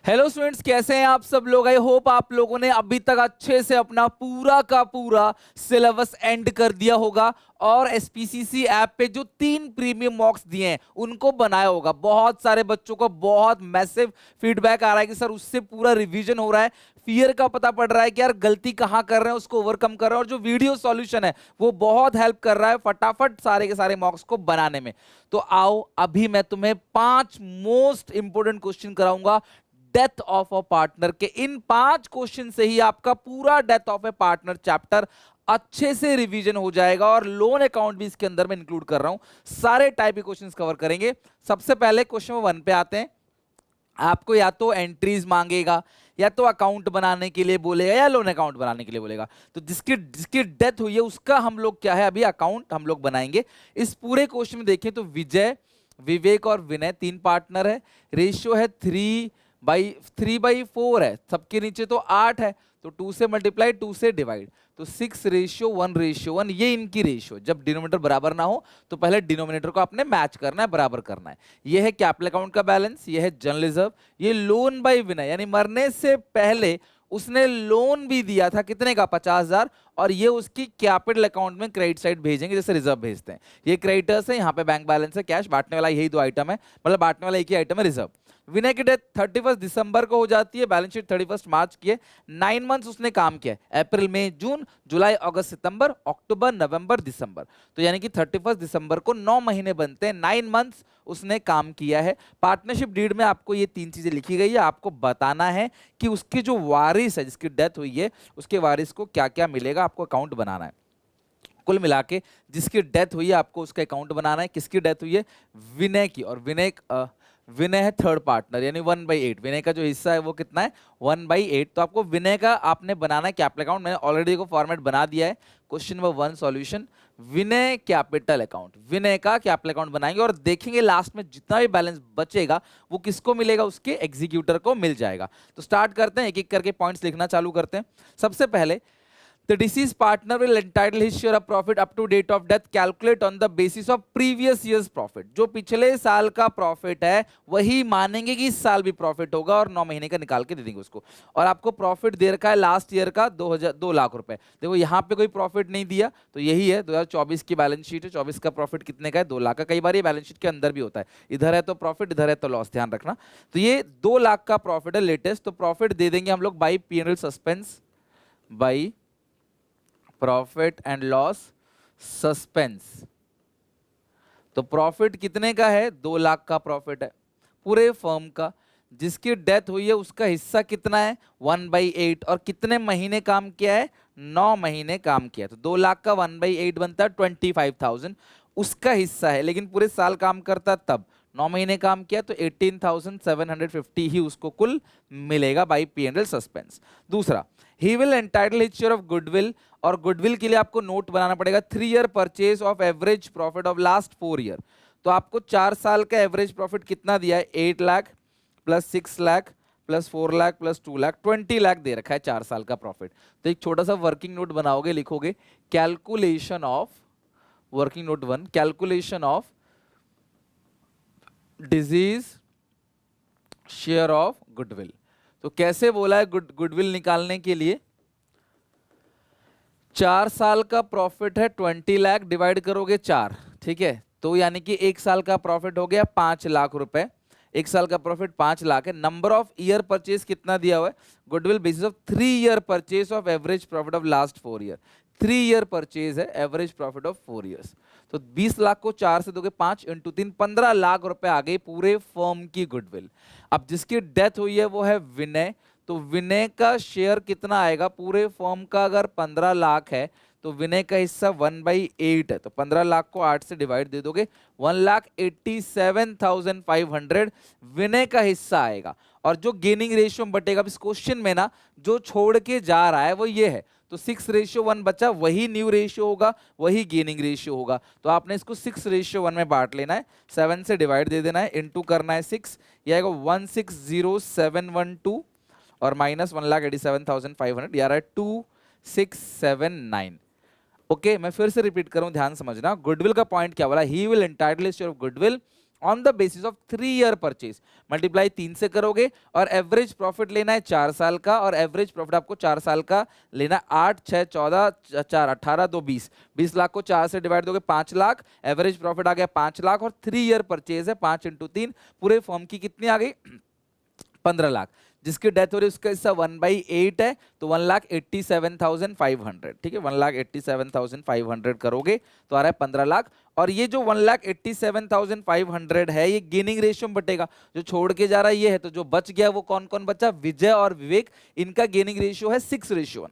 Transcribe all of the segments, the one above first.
Hello students, कैसे हैं आप सब लोग। आई होप आप लोगों ने अभी तक अच्छे से अपना पूरा का पूरा सिलेबस एंड कर दिया होगा और एसपीसीसी ऐप पे जो 3 प्रीमियम मॉक्स दिए हैं उनको बनाया होगा। बहुत सारे बच्चों को बहुत मैसिव फीडबैक आ रहा है कि सर उससे पूरा रिवीजन हो रहा है, फियर का पता पड़ रहा है कि यार गलती कहाँ कर रहे हैं, उसको ओवरकम कर रहे हैं, और जो वीडियो सॉल्यूशन है वो बहुत हेल्प कर रहा है फटाफट सारे के सारे मॉक्स को बनाने में। तो आओ अभी मैं तुम्हें 5 मोस्ट इंपोर्टेंट क्वेश्चन कराऊंगा डेथ ऑफ अ पार्टनर के। इन 5 क्वेश्चन से ही आपका पूरा death of A partner chapter अच्छे से रिवीजन हो जाएगा और लोन अकाउंट भी इसके अंदर में इंक्लूड कर रहा हूं। सारे टाइप के क्वेश्चंस कवर करेंगे। सबसे पहले क्वेश्चन 1 पे आते हैं। आपको या तो एंट्रीज मांगेगा, या तो अकाउंट बनाने के लिए बोलेगा, या लोन अकाउंट बनाने के लिए बोलेगा। तो जिसकी जिसकी डेथ हुई है उसका हम लोग क्या है, अभी अकाउंट हम लोग बनाएंगे। इस पूरे क्वेश्चन में देखें तो विजय, विवेक और विनय 3 पार्टनर है। रेशियो है 3/4 है। सबके नीचे तो 8 है, तो 2 से मल्टीप्लाई 2 से डिवाइड, तो 6:1:1। ये इनकी रेशियो। जब डिनोमिनेटर बराबर ना हो तो पहले डिनोमिनेटर को आपने मैच करना है, बराबर करना है। ये है कैपिटल अकाउंट का बैलेंस, ये है जनरल रिजर्व, ये लोन बाय विनय यानी मरने से पहले उसने लोन भी दिया था कितने का, 50,000, और ये उसकी कैपिटल अकाउंट में क्रेडिट साइड भेजेंगे जैसे रिजर्व भेजते हैं। ये क्रेडिटर्स है, यहाँ पे बैंक बैलेंस है, कैश बांटने वाला यही 2 आइटम है, मतलब बांटने वाला एक ही आइटम है रिजर्व। विनय की डेथ 31 दिसंबर को हो जाती है, बैलेंस शीट 31 मार्च की है। 9 मंथ्स उसने काम किया है, अप्रैल मई जून जुलाई अगस्त सितंबर अक्टूबर नवंबर दिसंबर। तो यानी कि 31 दिसंबर को 9 महीने बनते हैं, 9 मंथ्स उसने काम किया है। पार्टनरशिप डीड में आपको ये 3 चीजें लिखी गई है, आपको बताना है कि उसके जो वारिस है, जिसकी डेथ हुई है, उसके वारिस को क्या क्या मिलेगा, आपको अकाउंट बनाना है। कुल मिला के जिसकी डेथ हुई है आपको उसका अकाउंट बनाना है। किसकी डेथ हुई है, विनय की, और विनय है 3rd पार्टनर यानी 1/8। विनय का जो हिस्सा है वो कितना है, 1/8। तो आपको विनय का आपने बनाना है कैपिटल अकाउंट। मैंने ऑलरेडी को फॉर्मेट बना दिया है। क्वेश्चन नंबर 1 सॉल्यूशन, विनय कैपिटल अकाउंट, विनय का कैपिटल अकाउंट बनाएंगे और देखेंगे लास्ट में जितना भी बैलेंस बचेगा वो किसको मिलेगा, उसके एग्जीक्यूटर को मिल जाएगा। तो स्टार्ट करते हैं, एक एक करके पॉइंट्स लिखना चालू करते हैं। सबसे पहले, the deceased partner will entitle his share of profit up to date of death calculate on the basis of previous year's profit। जो पिछले साल का प्रॉफिट है वही मानेंगे कि इस साल भी प्रॉफिट होगा, और 9 महीने का निकाल के दे देंगे उसको। और आपको प्रॉफिट दे रखा है लास्ट ईयर का 2 लाख रुपए। देखो यहाँ पे कोई प्रॉफिट नहीं दिया, तो यही है 2024 की बैलेंस शीट है। 24 का प्रॉफिट कितने का है, 2 लाख का। कई बार ये बैलेंस शीट के अंदर भी होता है, इधर है तो प्रॉफिट, इधर है तो लॉस, ध्यान रखना। तो ये 2 लाख का प्रॉफिट है लेटेस्ट, तो प्रॉफिट दे देंगे हम लोग by P&L suspense, by profit and loss suspense. तो प्रॉफिट कितने का है, 2 लाख का प्रॉफिट है पूरे फर्म का। जिसकी डेथ हुई है उसका हिस्सा कितना है, 1/8, और कितने महीने काम किया है, 9 महीने काम किया है। तो 2 लाख का 1/8 बनता है 25,000, उसका हिस्सा है। लेकिन पूरे साल काम करता तब 9 महीने काम किया तो 18,750 ही उसको कुल मिलेगा बाई P&L सस्पेंस। दूसरा, he will entitle his share of goodwill, और गुडविल के लिए आपको नोट बनाना पड़ेगा 3 year purchase of average profit of last 4 year. तो आपको 4 साल का एवरेज प्रॉफिट कितना दिया है, 8 lakh plus 6 lakh plus 4 lakh plus 2 lakh, 20 lakh दे रखा है 4 साल का प्रॉफिट। तो एक छोटा सा वर्किंग नोट बनाओगे, लिखोगे calculation of, working note 1, calculation of disease share of goodwill. तो कैसे बोला है गुडविल निकालने के लिए, 4 साल का प्रॉफिट है 20 लाख, डिवाइड करोगे 4, ठीक है। तो यानी कि 1 साल का प्रॉफिट हो गया 5 लाख रुपए। 1 साल का प्रॉफिट 5 लाख है। नंबर ऑफ ईयर परचेज कितना दिया हुआ है, goodwill basis of 3 year purchase of average profit of last 4 year. 3 year purchase है, एवरेज प्रॉफिट ऑफ 4 ईयर्स। तो 20 लाख को 4 से दोगे, 5 × 3 15 लाख रुपए आ गए पूरे फर्म की गुडविल। अब जिसकी डेथ हुई है वो है विनय, तो विनय का शेयर कितना आएगा पूरे फर्म का, अगर 15 लाख है तो विनय का हिस्सा 1/8 है। तो 15 लाख को 8 से डिवाइड दे दोगे, 1,87,500 विनय का हिस्सा आएगा। और जो गेनिंग रेशियो में बटेगा इस क्वेश्चन में ना, जो छोड़ के जा रहा है वो ये है, तो 6:1 बचा, वही न्यू रेशियो होगा, वही गेनिंग रेशियो होगा। तो आपने इसको 6:1 में बांट लेना है, 7 से डिवाइड दे देना है, इनटू करना है 6, ये आएगा 160,712, और माइनस 1,87,500, यार है 2,679। ओके, मैं फिर से रिपीट करूं, ध्यान समझना। गुडविल का पॉइंट क्या बोला, he will entitle his share of goodwill on the basis of 3 year purchase, multiply 3 से करोगे और एवरेज प्रॉफिट लेना है 4 साल का, और एवरेज प्रॉफिट आपको 4 साल का लेना है 8 6 14 4 18 2 20, 20 लाख को 4 से डिवाइड दोगे 5 लाख, एवरेज प्रॉफिट आ गया 5 लाख, और 3 ईयर परचेज है 5 इंटू 3, पूरे फॉर्म की कितनी आ गई 15 लाख। जिसकी डेथ हो रही है उसका हिस्सा 1/8 है, तो 1,87,500, ठीक है, 1,87,500 करोगे तो आ रहा है 15 लाख। और ये जो 1,87,500 है ये गेनिंग रेशियो में बटेगा, जो छोड़ के जा रहा है ये है, तो जो बच गया वो कौन कौन बचा, विजय और विवेक, इनका गेनिंग रेशियो है 6:1,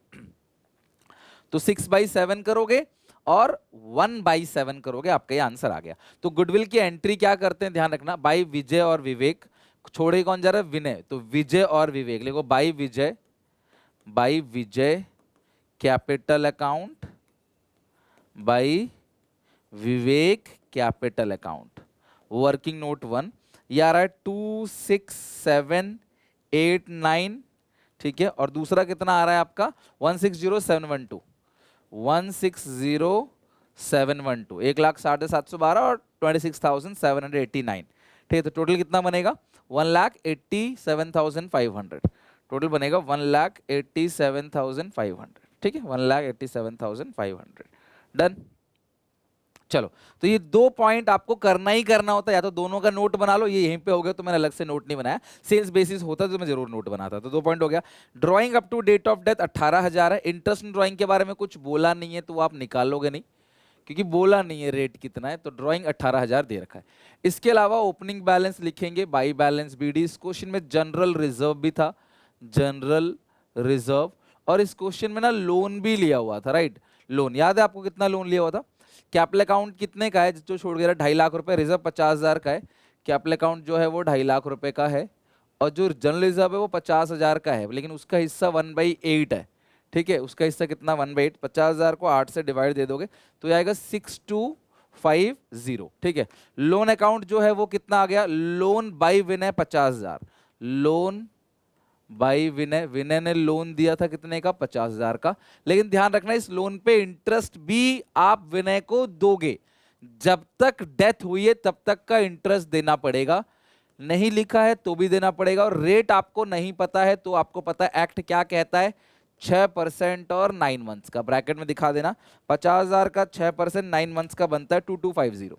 तो 6/7 करोगे और 1/7 करोगे, आपका ये आंसर आ गया। तो गुडविल की एंट्री क्या करते हैं ध्यान रखना, बाई विजय और विवेक, छोड़े कौन जा रहा है, विनय, तो विजय और विवेक लिखो, by Vijay capital account, by Vivek capital account, working note 1, ये आ रहा है 26789, ठीक है, और दूसरा कितना आ रहा है आपका 1,60,712, 1,60,712, 1,07,712 और 26,789, ठीक है, तो टोटल कितना बनेगा 1,87,500, टोटल बनेगा 1,87,500, ठीक है, 1,87,500, डन। चलो, तो ये 2 पॉइंट आपको करना ही करना होता है, या तो दोनों का नोट बना लो, ये यहीं पे हो गया तो मैंने अलग से नोट नहीं बनाया, सेल्स बेसिस होता तो मैं जरूर नोट बनाता, तो 2 पॉइंट हो गया। Drawing up to date of death 18,000 है, इंटरेस्ट ड्राइंग के बारे में कुछ बोला नहीं है तो आप निकालोगे नहीं, क्योंकि बोला नहीं है रेट कितना है, तो ड्राइंग 18,000 दे रखा है। इसके अलावा ओपनिंग बैलेंस लिखेंगे, बाई बैलेंस बीडी, इस क्वेश्चन में जनरल रिजर्व भी था, जनरल रिजर्व, और इस क्वेश्चन में ना लोन भी लिया हुआ था, राइट, लोन याद है आपको कितना लोन लिया हुआ था, कैपिटल अकाउंट कितने का है, जो छोड़ गया 2.5 लाख रुपए, रिजर्व 50,000 का है, कैपिटल अकाउंट जो है वो 2.5 लाख रुपए का है, और जो जनरल रिजर्व है वो 50,000 का है, लेकिन उसका हिस्सा 1/8 है, ठीक है, उसका हिस्सा कितना 1/8, 50,000 को 8 से डिवाइड दे दोगे तो आएगा 6,250, ठीक है। लोन अकाउंट जो है वो कितना आ गया, loan by Vinay 50,000, loan by Vinay, Vinay ने लोन दिया था कितने का 50,000 का, लेकिन ध्यान रखना इस लोन पे इंटरेस्ट भी आप विनय को दोगे, जब तक डेथ हुई है तब तक का इंटरेस्ट देना पड़ेगा, नहीं लिखा है तो भी देना पड़ेगा, और रेट आपको नहीं पता है तो आपको पता है एक्ट क्या कहता है, 6% और 9 मंथ्स का, ब्रैकेट में दिखा देना, 50,000 का 6% 9 मंथ्स का बनता है 2,250,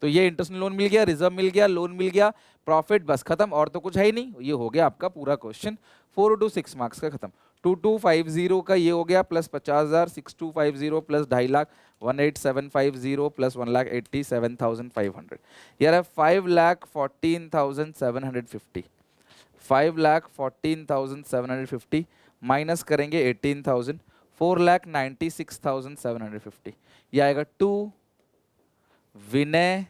तो ये इंटरेस्ट लोन मिल गया, रिजर्व मिल गया, लोन मिल गया, प्रॉफिट बस खत्म, और तो कुछ है ही नहीं, ये हो गया आपका पूरा क्वेश्चन, 4 to 6 मार्क्स का खत्म। 2,250 का ये हो गया प्लस 50,000, 6,250 प्लस 2.5 लाख 1,8750 प्लस 1,87,500, यार 5,14,750, 5,14,750 माइनस करेंगे 18,000, 4,96,750, ये आएगा 2 विनय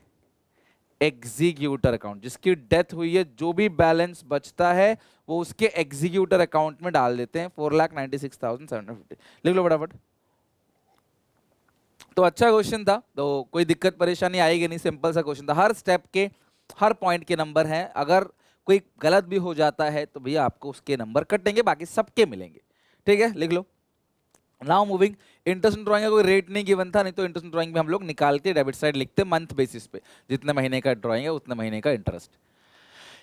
एग्जीक्यूटर अकाउंट, जिसकी डेथ हुई है जो भी बैलेंस बचता है वो उसके एग्जीक्यूटर अकाउंट में डाल देते हैं, 4,96,750, लिख लो फटाफट। तो अच्छा क्वेश्चन था, तो कोई दिक्कत परेशानी आएगी नहीं, सिंपल सा क्वेश्चन था, हर स्टेप के हर पॉइंट के नंबर हैं, अगर कोई गलत भी हो जाता है तो भैया आपको उसके नंबर कटेंगे, बाकी सबके मिलेंगे, ठीक है, लिख लो। नाउ मूविंग, इंटरेस्ट ड्राइंग का कोई रेट नहीं गिवन था, नहीं तो इंटरेस्ट ड्राइंग में हम लोग निकाल के डेबिट साइड लिखते मंथ बेसिस पे, जितने महीने का ड्राइंग है उतने महीने का इंटरेस्ट।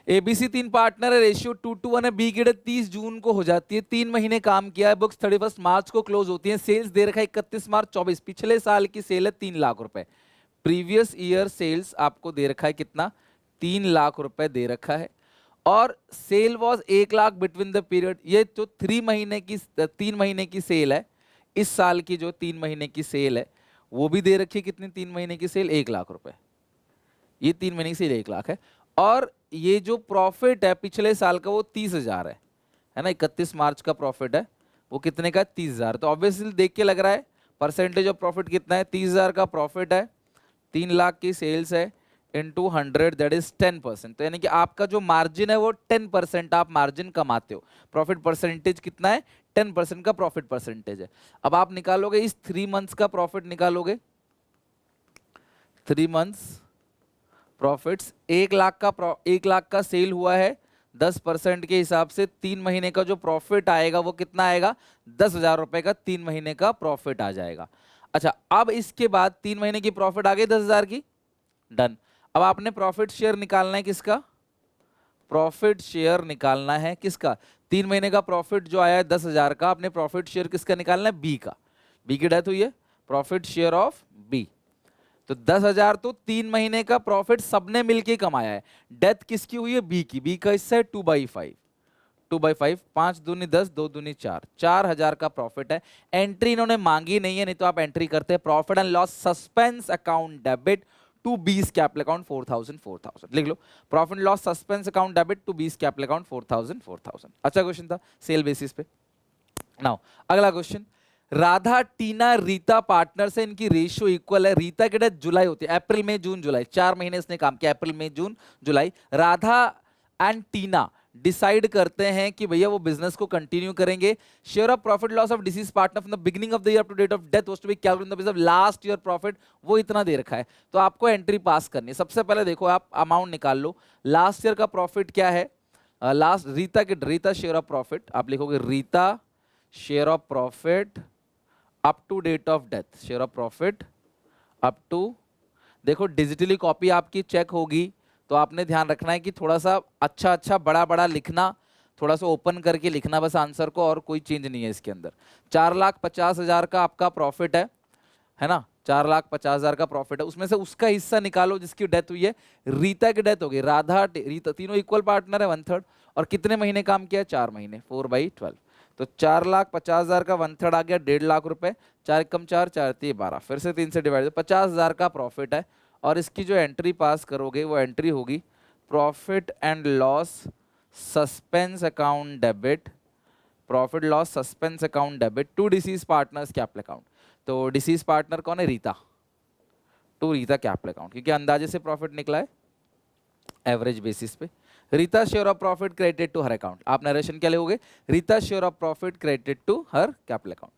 एबीसी 3 पार्टनर है, रेशियो 2:1 है, बी की डेट 30 जून को हो जाती है, 3 महीने काम किया है, बुक्स 31 मार्च को क्लोज होती है, सेल्स दे रखा है 31 मार्च 24, पिछले साल की सेल है 3 लाख रुपए, प्रीवियस ईयर सेल्स आपको दे रखा है कितना 3 लाख रुपए दे रखा है, और sale was 1 lakh between the period, ये जो 3 महीने की सेल है, इस साल की जो 3 महीने की सेल है वो भी दे रखी है, कितनी 3 महीने की सेल 1 लाख रुपए, ये 3 महीने की सेल 1 लाख है, और ये जो प्रॉफिट है पिछले साल का वो 30,000 है ना, 31 मार्च का प्रॉफिट है वो कितने का 30,000, तो ऑब्वियसली देख के लग रहा है परसेंटेज ऑफ प्रॉफिट कितना है, 30,000 का प्रॉफिट है, 3 लाख की सेल्स है इंटू 100 दैट इज 10%, तो यानी कि आपका जो मार्जिन है वो 10% आप मार्जिन कमाते हो, प्रॉफिट परसेंटेज कितना है 10% का प्रॉफिट परसेंटेज है। अब आप निकालोगे इस 3 मंथ्स का प्रॉफिट निकालोगे, 3 मंथ्स प्रॉफिट्स, 1 लाख का सेल हुआ है, 10% के हिसाब से 3 महीने का जो प्रॉफिट आएगा वो कितना आएगा 10,000 रुपए का 3 महीने का प्रॉफिट आ जाएगा। अच्छा, अब इसके बाद 3 महीने की प्रॉफिट आ गई 10,000 की, डन। अब आपने प्रॉफिट शेयर निकालना है किसका, प्रॉफिट शेयर निकालना है किसका, 3 महीने का प्रॉफिट जो आया है 10,000 का, आपने प्रॉफिट शेयर किसका निकालना है, बी का। बी की डेथ हुई है, प्रॉफिट शेयर ऑफ बी। तो 10,000 तो 3 महीने का प्रॉफिट सबने मिलके कमाया है। डेथ किसकी हुई है, बी की। बी का हिस्सा है 2/5, 2/5, 5 दूनी 10, 2 दूनी 4, 4,000 का प्रॉफिट है। एंट्री इन्होंने मांगी नहीं है, नहीं तो आप एंट्री करते हैं profit and loss suspense account debit to B's capital account 4,000 4,000 लिख लो। Profit and loss suspense account debit to B's capital account 4,000 4,000। अच्छा क्वेश्चन था सेल बेसिस पे। नाउ अगला क्वेश्चन, राधा टीना रीता पार्टनर से इनकी रेशियो इक्वल है। रीता की डेथ जुलाई होती है, अप्रैल मई जून जुलाई, 4 महीने इसने काम किया, अप्रैल मई जून जुलाई। राधा एंड टीना डिसाइड करते हैं कि भैया वो बिजनेस को कंटिन्यू करेंगे। Share of profit loss of deceased partner from the beginning of the year to date of death was to be calculated in the basis of last year profit, वो इतना दे रखा है। तो आपको एंट्री पास करनी है। सबसे पहले देखो आप अमाउंट निकाल लो, लास्ट ईयर का प्रॉफिट क्या है, last Rita share of profit आप लिखोगे, Rita share of profit up to date of death, share of profit up to, देखो डिजिटली कॉपी आपकी चेक होगी तो आपने ध्यान रखना है कि थोड़ा सा अच्छा अच्छा बड़ा बड़ा लिखना, थोड़ा सा ओपन करके लिखना बस आंसर को, और कोई चेंज नहीं है इसके अंदर। 4,50,000 का आपका प्रॉफिट है ना, 4,50,000 का प्रॉफिट है। उसमें से उसका हिस्सा निकालो जिसकी डेथ हुई है। रीता की डेथ हो गई, राधा रीता तीनों इक्वल पार्टनर है, 1/3, और कितने महीने काम किया, 4 महीने, 4/12। तो 4,50,000 का 1/3 आ गया 1.5 लाख रुपए, 4 कम 4 4 3 12, फिर से 3 से डिवाइड, 50,000 का प्रॉफिट है। और इसकी जो एंट्री पास करोगे वो एंट्री होगी profit and loss suspense account debit, profit loss suspense account debit to deceased partners capital account. तो डिसीज पार्टनर कौन है, Rita, to Rita capital account, क्योंकि अंदाजे से प्रॉफिट निकला है एवरेज बेसिस पे। Rita share of profit credited to her account, आप नरेशन क्या लिखोगे, Rita share of profit credited to her capital account.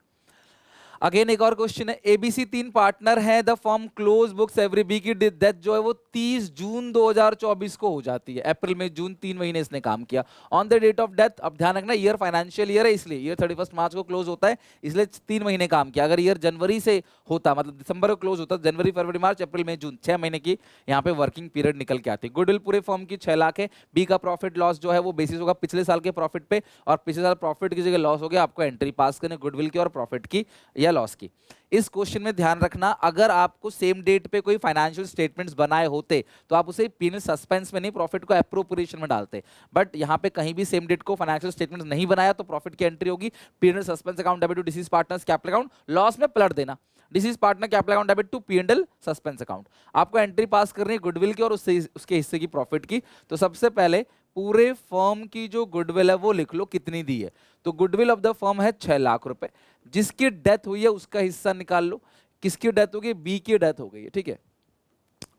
Again एक और क्वेश्चन है, एबीसी 3 पार्टनर है, the firm close books every B की डेथ जो है वो 30 जून 2024 को हो जाती है। अप्रैल में जून 3 महीने इसने काम किया। On the date of death, अब ध्यान रखना ईयर फाइनेंशियल ईयर है, इसलिए ईयर 31 मार्च को क्लोज होता है, इसलिए 3 महीने काम किया। अगर ईयर जनवरी से होता, मतलब दिसंबर को क्लोज होता, जनवरी फरवरी मार्च अप्रैल मई जून, 6 महीने की यहाँ पे वर्किंग पीरियड निकल के आती है। गुडविल पूरे फर्म की 6 लाख है। बी का प्रॉफिट लॉस जो है वो बेसिस होगा पिछले साल के प्रॉफिट पे, और पिछले साल प्रॉफिट की जगह लॉस हो गया, आपको एंट्री पास करनी गुडविल की और प्रॉफिट की या लॉस की। इस क्वेश्चन में ध्यान रखना, अगर आपको सेम डेट पे कोई फाइनेंशियल स्टेटमेंट्स बनाए होते तो आप उसे पीएनएल सस्पेंस में नहीं, प्रॉफिट को एप्रोप्रिएशन में डालते। बट यहाँ पे कहीं भी सेम डेट को फाइनेंशियल स्टेटमेंट्स नहीं बनाया तो प्रॉफिट की एंट्री होगी PNL suspense account debit to deceased partners capital account, loss में पलट देना deceased partner capital account debit to PNL suspense account. आपको एंट्री पास करनी है गुडविल की और उसके हिस्से की प्रॉफिट की। तो सबसे पहले पूरे फर्म की जो गुडविल है वो लिख लो कितनी दी है। तो गुडविल ऑफ द फर्म है 6 लाख रुपए। जिसकी डेथ हुई है उसका हिस्सा निकाल लो। किसकी डेथ होगी, बी की डेथ हो गई है, ठीक है,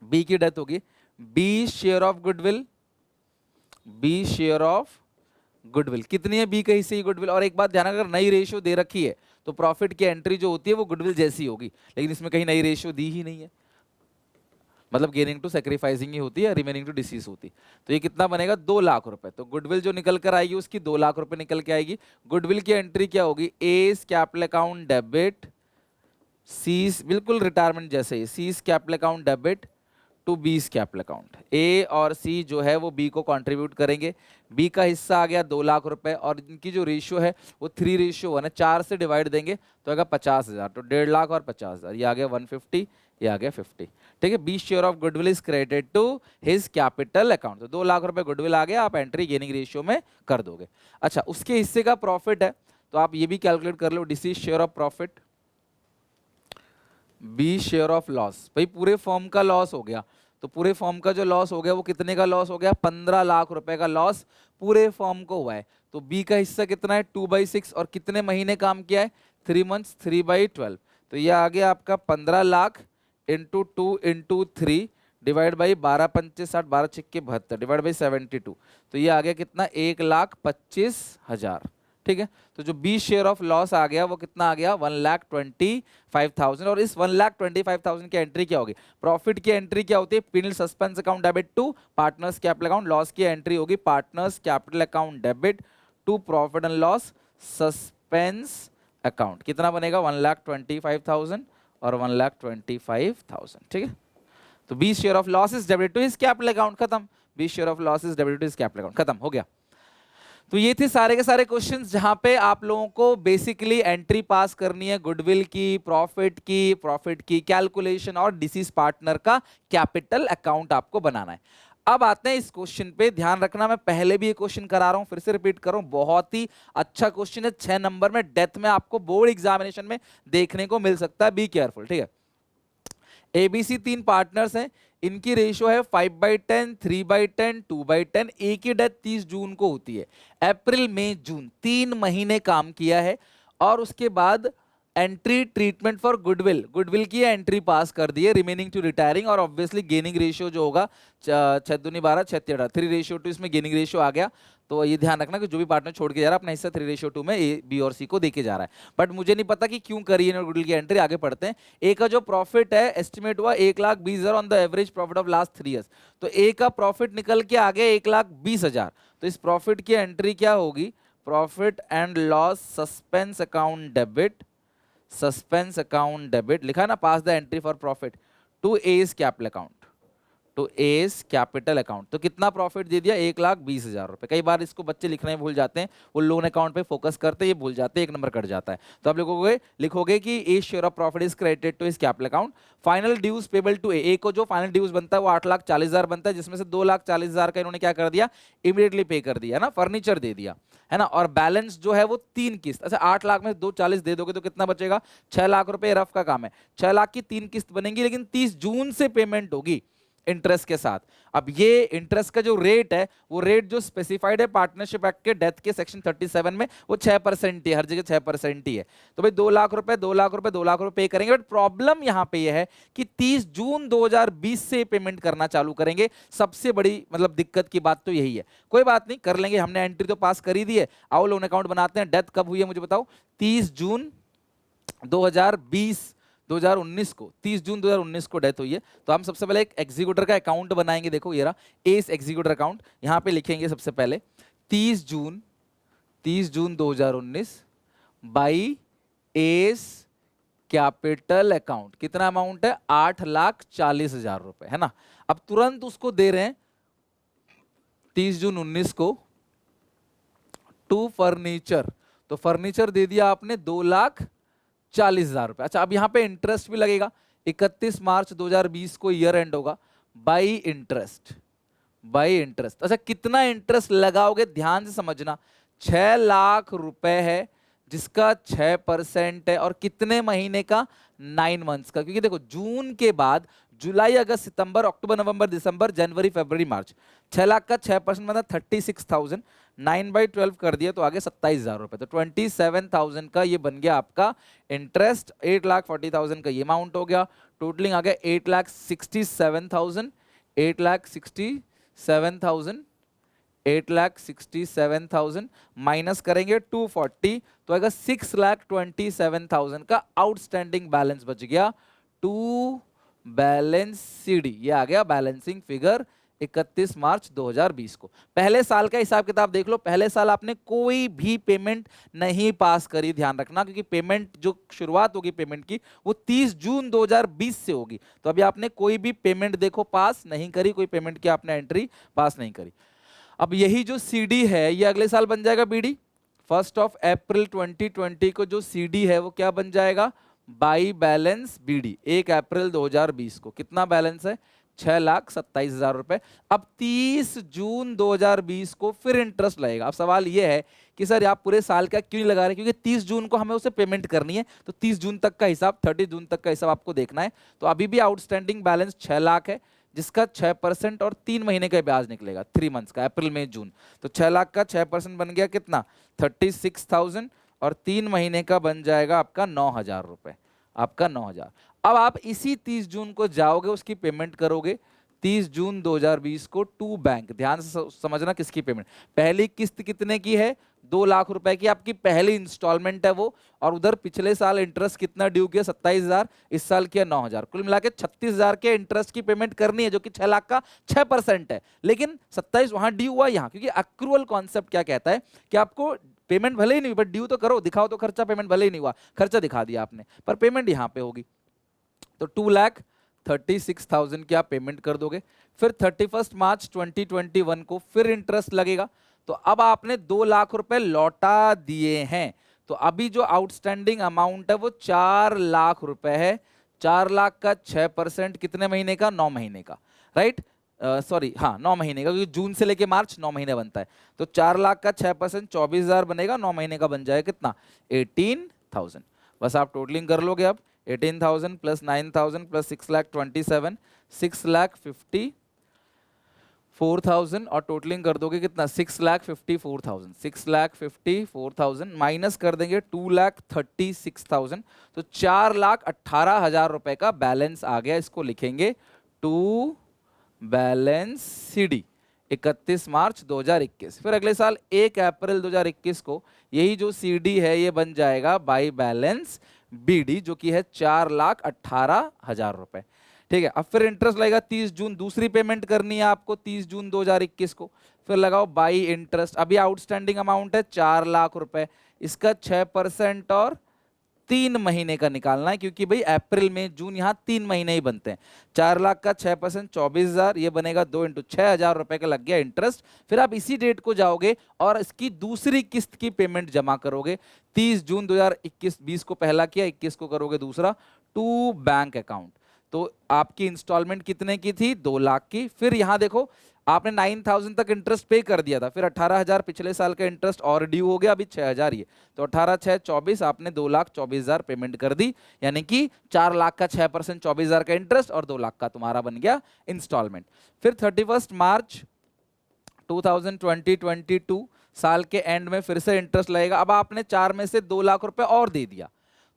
बी की डेथ होगी। B share of goodwill, B share of goodwill कितनी है, बी के हिस्से की गुडविल। और एक बात ध्यान, अगर नई रेशियो दे रखी है तो प्रॉफिट की एंट्री जो होती है वो गुडविल जैसी होगी, लेकिन इसमें कहीं नई रेशियो दी ही नहीं है, मतलब गेनिंग टू सेक्रीफाइसिंग ही होती है, रिमेनिंग टू डिसीज होती। तो ये कितना बनेगा, 2 लाख रुपए। तो गुडविल जो निकल कर आएगी उसकी 2 लाख रुपए निकल के आएगी। गुडविल की एंट्री क्या होगी, S capital account debit, C's बिल्कुल रिटायरमेंट जैसे ही, C's capital account debit to B's capital account. A और सी जो है वो बी को कंट्रीब्यूट करेंगे। बी का हिस्सा आ गया 2 लाख रुपए, और इनकी जो रेशियो है वो 3:1 है, 4 से डिवाइड देंगे तो आएगा 50,000। तो 1.5 लाख और 50,000, ये आ गया 150, ये आ गया 50, ठीक है। B share of goodwill is credited to his capital account. तो 2 लाख रुपए गुडविल आ गया, आप एंट्री गेनिंग रेशियो में कर दोगे। अच्छा, उसके हिस्से का प्रॉफिट है तो आप ये भी कैलकुलेट कर लो, deceased share of profit, B share of loss. भाई पूरे फॉर्म का लॉस हो गया, तो पूरे फॉर्म का जो लॉस हो गया वो कितने का लॉस हो गया, 15 लाख रुपए का लॉस पूरे फॉर्म को हुआ है। तो बी का हिस्सा कितना है, 2/6, और कितने महीने काम किया है, 3 मंथ्स, 3/12। तो ये आ गया आपका 15 lakh into 2 into 3 divide by 12 पंचे 60, 12 छिक्के 72 डिवाइड बाई 72। तो ये आ गया कितना, 1,25,000, ठीक है। तो जो बी शेयर ऑफ लॉस आ गया वो कितना आ गया, 1,25,000। और इस 1,25,000 की एंट्री क्या होगी, प्रॉफिट की एंट्री क्या होती है, PNL suspense account debit to partners capital account. Loss की एंट्री होगी partners capital account debit to profit and loss suspense account. कितना बनेगा, 1,25,000 और 1,25,000, ठीक है। तो 20 share of losses debited to his capital account, खत्म। 20 share of losses debited to his capital account, खत्म हो गया। तो ये थे सारे के सारे क्वेश्चंस जहां पे आप लोगों को बेसिकली एंट्री पास करनी है गुडविल की, प्रॉफिट की कैलकुलेशन और डिसीज पार्टनर का कैपिटल अकाउंट आपको बनाना है। अब आते हैं इस क्वेश्चन पे, ध्यान रखना मैं पहले भी ये क्वेश्चन करा रहा हूं, फिर से रिपीट कर रहा हूं, बहुत ही अच्छा क्वेश्चन है, 6 नंबर में डेथ में आपको बोर्ड एग्जामिनेशन में देखने को मिल सकता है, बी केयरफुल, ठीक है। एबीसी 3 पार्टनर्स हैं, इनकी रेशियो है 5/10, 3/10, 2/10। ए की डेथ 30 जून को होती है, अप्रैल मई जून 3 महीने काम किया है, और उसके बाद एंट्री ट्रीटमेंट फॉर गुडविल की एंट्री पास कर दी है, रिमेनिंग टू रिटायरिंग, और ऑब्वियसली गेनिंग रेशियो जो होगा 6 दूनी 12, 6 13, 3:2 इसमें गेनिंग रेशियो आ गया। तो ये ध्यान रखना कि जो भी पार्टनर छोड़ के जा रहा है अपना हिस्सा 3:2 में ए बी और सी को देके जा रहा है। बट मुझे नहीं पता कि क्यों करी है गुडविल की एंट्री, आगे पढ़ते हैं। ए का जो प्रॉफिट है एस्टिमेट हुआ 1,20,000 on the average profit of last 3 years. तो ए का प्रॉफिट निकल के आ गया 1,20,000। तो इस प्रॉफिट की एंट्री क्या होगी, profit and loss suspense account debit, लिखा है ना, pass the entry for profit to A's capital account, to A's capital account. तो कितना प्रॉफिट दे दिया, 1,20,000 रुपए। कई बार इसको बच्चे लिखने में भूल जाते हैं, वो लोन अकाउंट पे फोकस करते हैं, ये भूल जाते हैं, 1 नंबर कट जाता है। तो आप लिखोगे कि A share of profit is credited to his capital account. Final dues payable to A को जो फाइनल ड्यूज बनता है वो 8,40,000 बनता है, जिसमें से 2,40,000 का इन्होंने क्या कर दिया, इमीडिएटली पे कर दिया ना, फर्नीचर दे दिया है ना। और बैलेंस जो है वो 3 किस्त, अच्छा 8 लाख में 2,40,000 दे दोगे तो कितना बचेगा, 6 लाख रुपए, रफ का काम है। 6 लाख की 3 किस्त बनेंगी, लेकिन 30 जून से पेमेंट होगी इंटरेस्ट के साथ। अब ये इंटरेस्ट का जो रेट है, वो रेट जो स्पेसिफाइड है पार्टनरशिप एक्ट के डेथ के सेक्शन 37 में, वो 6% ही, हर जगह 6% ही है। तो भाई 2 लाख रुपए पे करेंगे। बट प्रॉब्लम यहां पे ये है कि 30 जून 2020 से पेमेंट करना चालू करेंगे। सबसे बड़ी मतलब दिक्कत की बात तो यही है। कोई बात नहीं, कर लेंगे, हमने एंट्री तो पास कर ही दी है। आओ लोन अकाउंट बनाते हैं। डेथ कब हुई है मुझे बताओ, 30 जून 2019 को, 30 जून 2019 को डेथ हुई है। तो हम सबसे पहले एक एग्जीक्यूटर का अकाउंट बनाएंगे। देखो ये रहा एस एग्जीक्यूटर अकाउंट, यहां पे लिखेंगे सबसे पहले 30 जून 2019 बाई एस कैपिटल अकाउंट। कितना अमाउंट है, 8,40,000 रुपए, है ना। अब तुरंत उसको दे रहे हैं 30 जून 19 को टू फर्नीचर। तो फर्नीचर दे दिया आपने 2,40,000 रुपए। अच्छा अब यहां पे इंटरेस्ट भी लगेगा, 31 मार्च 2020 को ईयर एंड होगा, बाई इंटरेस्ट। अच्छा कितना इंटरेस्ट लगाओगे, ध्यान से समझना, 6 लाख रुपए है जिसका 6% है, और कितने महीने का, 9 मंथ्स का। क्योंकि देखो जून के बाद जुलाई, अगस्त, सितंबर, अक्टूबर, नवंबर, दिसंबर, जनवरी, फरवरी, मार्च, 6 लाख का 6% मतलब 36,000, 9/12 कर दिया तो आगे 27,000 रुपए। तो 27,000 का ये बन गया आपका इंटरेस्ट। 8,40,000 का ये अमाउंट हो गया, टोटलिंग आ गया 8,67,000, 8,67,000 माइनस करेंगे 240 तो आएगा 6,27,000 का आउटस्टैंडिंग बैलेंस बच गया टू बैलेंस सीडी। ये आ गया बैलेंसिंग फिगर 31 मार्च 2020 को। पहले साल का हिसाब किताब देख लो, पहले साल आपने कोई भी पेमेंट नहीं पास करी, ध्यान रखना, क्योंकि पेमेंट जो शुरुआत होगी पेमेंट की वो 30 जून 2020 से होगी। तो अभी आपने कोई भी पेमेंट देखो पास नहीं करी, कोई पेमेंट की आपने एंट्री पास नहीं करी। अब यही जो सीडी है ये अगले साल बन जाएगा बीडी। 1 अप्रैल 2020 को जो सीडी है वो क्या बन जाएगा, बाई बैलेंस बीडी। 1 अप्रैल 2020 को कितना बैलेंस है, 6,27,000 रुपए। अब 30 जून 2020 को फिर इंटरेस्ट लगेगा। अब सवाल यह है कि सर आप पूरे साल का क्यों नहीं लगा रहे, क्योंकि 30 जून को हमें उसे पेमेंट करनी है, तो 30 जून तक का हिसाब, 30 जून तक का हिसाब आपको देखना है। तो अभी भी आउटस्टैंडिंग बैलेंस 6 लाख है, जिसका 6% और 3 महीने का ब्याज निकलेगा, 3 मंथ्स का, अप्रैल मई जून। तो 6 लाख का 6% बन गया कितना, 36,000, और 3 महीने का बन जाएगा आपका 9,000 रुपए, आपका 9,000। अब आप इसी 30 जून को जाओगे, उसकी पेमेंट करोगे 30 जून 2020 को टू बैंक। ध्यान से समझना किसकी पेमेंट, पहली किस्त कितने की है, 2 लाख रुपए की आपकी पहली इंस्टॉलमेंट है वो, और उधर पिछले साल इंटरेस्ट कितना ड्यू किया, 27,000, इस साल किया 9,000, कुल मिला के 36,000 के इंटरेस्ट की पेमेंट करनी है, जो कि 6 लाख का 6% है। लेकिन 27 वहां ड्यू हुआ यहाँ, क्योंकि अक्रूअल कॉन्सेप्ट क्या कहता है कि आपको पेमेंट भले ही नहीं, बट ड्यू तो करो, दिखाओ तो खर्चा, पेमेंट भले ही नहीं हुआ, खर्चा दिखा दिया आपने, पर पेमेंट यहाँ पे होगी। तो 2 लाख 36,000 की आप पेमेंट कर दोगे। फिर 31 मार्च 2021 को फिर इंटरेस्ट लगेगा। तो अब आपने 2 लाख रुपए लौटा दिए हैं, तो अभी जो आउटस्टैंडिंग अमाउंट है वो 4 लाख रुपए है। 4 लाख का 6% कितने महीने का? 9 महीने का, राइट? सॉरी, हाँ 9 महीने का, क्योंकि जून से लेके मार्च 9 महीने बनता है। तो 4 लाख का 6% 24,000 बनेगा, 9 महीने का बन जाएगा कितना? 18,000। बस आप टोटलिंग कर लोगे अब। 18,000 प्लस 9,000 प्लस 6,27,000, 6,54,000 और टोटलिंग कर दोगे कितना? 6,54,000। 6,54,000 माइनस कर देंगे 2,36,000, तो 4,18,000 रुपए का बैलेंस आ गया। इसको लिखेंगे टू बैलेंस सीडी 31 मार्च 2021। फिर अगले साल 1 अप्रैल 2021 को यही जो सीडी है ये बन जाएगा बाई बैलेंस बीडी, जो कि है 4,18,000 रुपए। ठीक है, अब फिर इंटरेस्ट लगेगा 30 जून, दूसरी पेमेंट करनी है आपको 30 जून 2021 को। फिर लगाओ बाई इंटरेस्ट। अभी आउटस्टैंडिंग अमाउंट है 4 लाख रुपए, इसका 6% और 3 महीने का निकालना है, क्योंकि भाई अप्रैल में जून यहाँ 3 महीने ही बनते हैं। 4 लाख का 6% 24,000, ये बनेगा 2 × 6,000 रुपए का लग गया इंटरेस्ट। फिर आप इसी डेट को जाओगे और इसकी दूसरी किस्त की पेमेंट जमा करोगे। 30 जून 2021, 20 को पहला किया, 21 को करोगे दूसरा, टू बैंक अकाउंट। तो आपकी इंस्टॉलमेंट कितने की थी? 2 लाख की। फिर यहाँ देखो आपने 9,000 तक इंटरेस्ट पे कर दिया था, फिर 18,000 पिछले साल का इंटरेस्ट और ड्यू हो गया, अभी 6,000 ये, तो 18 6 24, आपने 2,24,000 पेमेंट कर दी, यानी कि 4 लाख का 6% 24,000 का इंटरेस्ट और 2 लाख का तुम्हारा बन गया इंस्टॉलमेंट। फिर 31 मार्च 2022 साल के एंड में फिर से इंटरेस्ट लगेगा। अब आपने 4 में से 2 लाख रुपए और दे दिया,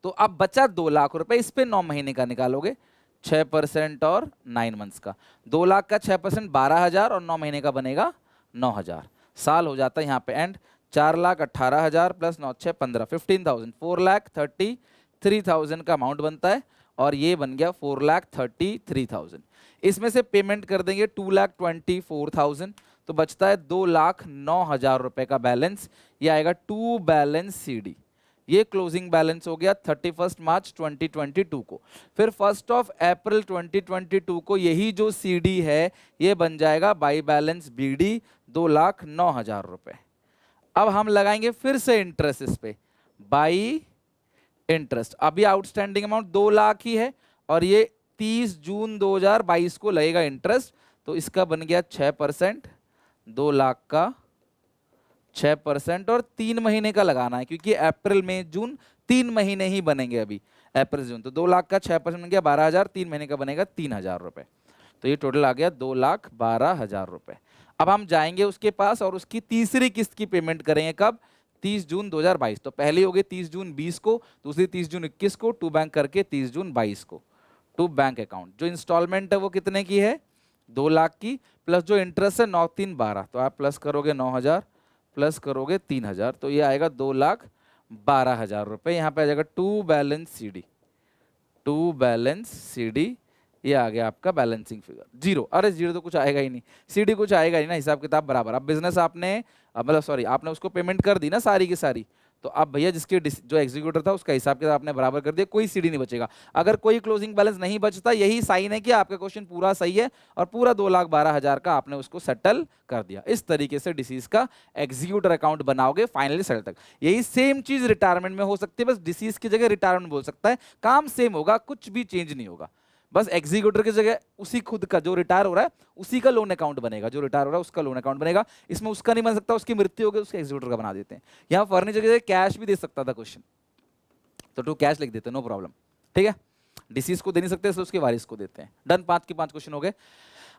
तो अब बचा 2 लाख रुपए, इस पे 9 महीने का निकालोगे, 6% और 9 मंथ्स का। 2 लाख का 6% 12,000 और 9 महीने का बनेगा 9,000। साल हो जाता है यहाँ पे एंड। 4,18,000 प्लस 9 6 15, 15,000, 4,33,000 का अमाउंट बनता है, और ये बन गया 4,33,000। इसमें से पेमेंट कर देंगे 2,24,000, तो बचता है 2,09,000 रुपए का बैलेंस। ये आएगा टू बैलेंस सीडी। ये क्लोजिंग बैलेंस हो गया 31 मार्च 2022 को। फिर 1 अप्रैल 2022 को यही जो सीडी है ये बन जाएगा बाई बैलेंस बीडी, 2,09,000 रुपए। अब हम लगाएंगे फिर से इंटरेस्ट इस पे, बाई इंटरेस्ट। अभी आउटस्टैंडिंग अमाउंट 2 लाख ही है, और ये 30 जून 2022 को लगेगा इंटरेस्ट, तो इसका बन गया 6%, 2 लाख का 6% और 3 महीने का लगाना है, क्योंकि अप्रैल में जून 3 महीने ही बनेंगे अभी, अप्रैल जून। तो 2 लाख का 6% बन गया 12,000, 3 महीने का बनेगा 3,000 रुपए। तो ये टोटल आ गया 2,12,000 रुपए। अब हम जाएंगे उसके पास और उसकी तीसरी किस्त की पेमेंट करेंगे कब? 30 जून 2022। तो पहली होगी 30 जून 20 को, दूसरी 30 जून 21 को, टू बैंक करके 30 जून 22 को, टू बैंक अकाउंट। जो इंस्टॉलमेंट है वो कितने की है? 2 लाख की, प्लस जो इंटरेस्ट है 9 3 12, तो आप प्लस करोगे 9,000 प्लस करोगे 3,000, तो ये आएगा 2,12,000 रुपए। यहाँ पे आ जाएगा to balance CD, to balance CD, ये आ गया आपका बैलेंसिंग फिगर। जीरो, अरे जीरो तो कुछ आएगा ही नहीं, सीडी कुछ आएगा ही ना, हिसाब किताब बराबर। अब बिजनेस आपने मतलब सॉरी आपने उसको पेमेंट कर दी ना सारी की सारी, तो अब भैया जिसके जो एग्जीक्यूटर था उसका हिसाब किताब आपने बराबर कर दिया, कोई सीडी नहीं बचेगा। अगर कोई क्लोजिंग बैलेंस नहीं बचता, यही साइन है कि आपका क्वेश्चन पूरा सही है और पूरा 2,12,000 का आपने उसको सेटल कर दिया। इस तरीके से डिसीज का एग्जीक्यूटर अकाउंट बनाओगे फाइनली सेटल तक। यही सेम चीज रिटायरमेंट में हो सकती है, बस डिसीज की जगह रिटायरमेंट बोल सकता है, काम सेम होगा, कुछ भी चेंज नहीं होगा। बस एग्जीक्यूटर की जगह उसी खुद का जो रिटायर हो रहा है उसी का लोन अकाउंट बनेगा, जो रिटायर हो रहा है उसका लोन अकाउंट बनेगा। इसमें उसका नहीं बन सकता, उसकी मृत्यु हो गई, उसके एग्जीक्यूटर का बना देते हैं। यहाँ फर्नीचर की जगह कैश भी दे सकता था क्वेश्चन, तो टू कैश लिख देते हैं, नो प्रॉब्लम। ठीक है, डिसीज को दे नहीं सकते इसलिए उसके वारिस को देते हैं। डन, 5 के 5 क्वेश्चन हो गए।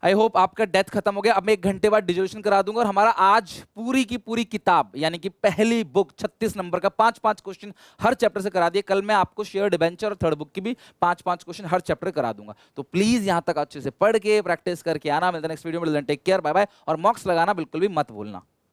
आई होप आपका डेथ खत्म हो गया। अब मैं 1 घंटे बाद डिजोल्यूशन करा दूंगा और हमारा आज पूरी की पूरी किताब यानी कि पहली बुक 36 नंबर का 5-5 क्वेश्चन हर चैप्टर से करा दिए। कल मैं आपको शेयर डिबेंचर और थर्ड बुक की भी 5-5 क्वेश्चन हर चैप्टर करा दूंगा। तो प्लीज यहां तक अच्छे से पढ़ के प्रैक्टिस करके आना। मिलता है नेक्स्ट वीडियो में, टेक केयर, बाय बाय। और मॉक्स लगाना बिल्कुल भी मत भूलना।